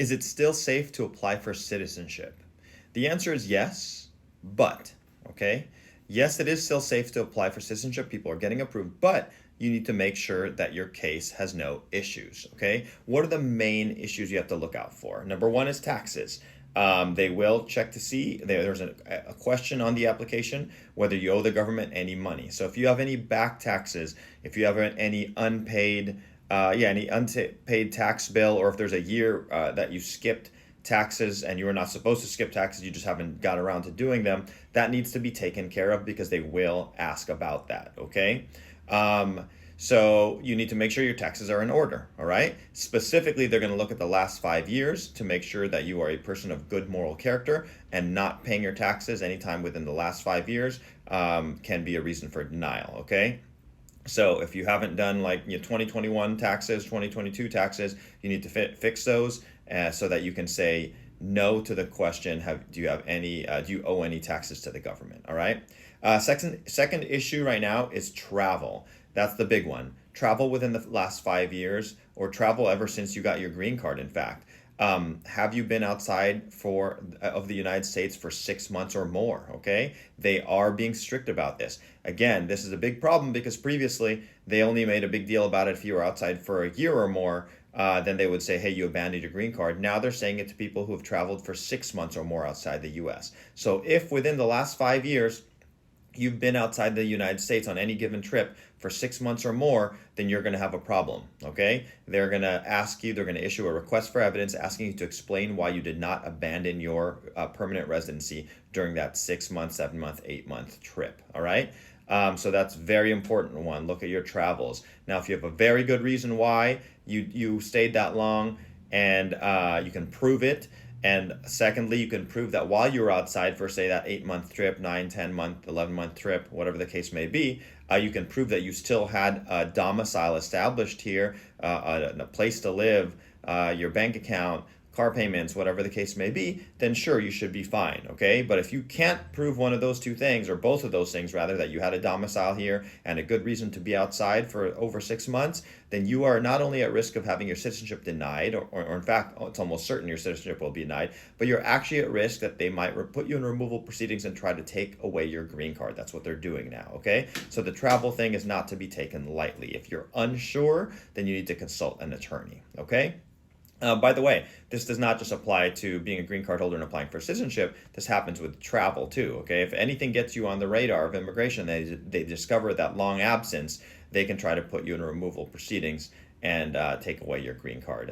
Is it still safe to apply for citizenship? The answer is yes, but, okay? Yes, it is still safe to apply for citizenship. People are getting approved, but you need to make sure that your case has no issues, okay? What are the main issues you have to look out for? Number one is taxes. They will check to see, there's a question on the application whether you owe the government any money. So if you have any back taxes, if you have any any unpaid tax bill, or if there's a year that you skipped taxes and you were not supposed to skip taxes, you just haven't got around to doing them, that needs to be taken care of because they will ask about that, okay? Um, so you need to make sure your taxes are in order, all right? Specifically, they're going to look at the last 5 years to make sure that you are a person of good moral character, and not paying your taxes anytime within the last 5 years can be a reason for denial, okay? So if you haven't done, like, 2021 taxes, 2022 taxes, you need to fix those so that you can say no to the question, do you owe any taxes to the government? All right. Second issue right now is travel. That's the big one. Travel within the last 5 years, or travel ever since you got your green card, in fact. Have you been outside of the United States for 6 months or more? Okay, they are being strict about this. Again, this is a big problem because previously they only made a big deal about it if you were outside for a year or more. Then they would say, hey, you abandoned your green card. Now they're saying it to people who have traveled for 6 months or more outside the US. So if within the last 5 years you've been outside the United States on any given trip for 6 months or more, then you're going to have a problem, okay? They're going to they're going to issue a request for evidence asking you to explain why you did not abandon your permanent residency during that 6 month, 7 month, 8 month trip, all right? So that's very important one. Look at your travels. Now, if you have a very good reason why you stayed that long, and you can prove it, and secondly, you can prove that while you were outside for, say, that 8 month trip, 9, 10 month, 11 month trip, whatever the case may be, you can prove that you still had a domicile established here, a place to live, your bank account, car payments, whatever the case may be, then sure, you should be fine, okay? But if you can't prove one of those two things, or both of those things rather, that you had a domicile here and a good reason to be outside for over 6 months, then you are not only at risk of having your citizenship denied, or in fact, it's almost certain your citizenship will be denied, but you're actually at risk that they might put you in removal proceedings and try to take away your green card. That's what they're doing now, okay? So the travel thing is not to be taken lightly. If you're unsure, then you need to consult an attorney, okay? By the way, this does not just apply to being a green card holder and applying for citizenship. This happens with travel too, okay? If anything gets you on the radar of immigration, they discover that long absence, they can try to put you in removal proceedings and take away your green card.